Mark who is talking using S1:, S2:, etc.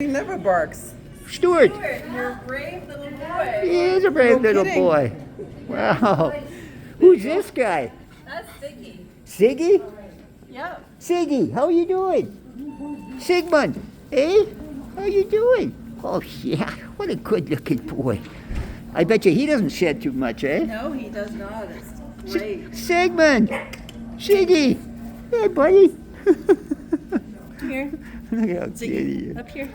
S1: He never barks.
S2: Stuart.
S3: You're a brave little boy.
S2: He is a brave
S1: No
S2: little
S1: kidding.
S2: boy. Wow. Who's this guy?
S3: That's Ziggy.
S2: Siggy?
S3: Yep.
S2: Siggy, how you doing? Sigmund, eh? How you doing? Oh yeah, what a good-looking boy. I bet you he doesn't shed too much, eh?
S3: No, he does not. It's great.
S2: Sigmund! Siggy! Hey, buddy!
S3: Here.
S2: Look how cute
S3: Ziggy,
S2: he is.
S3: up here.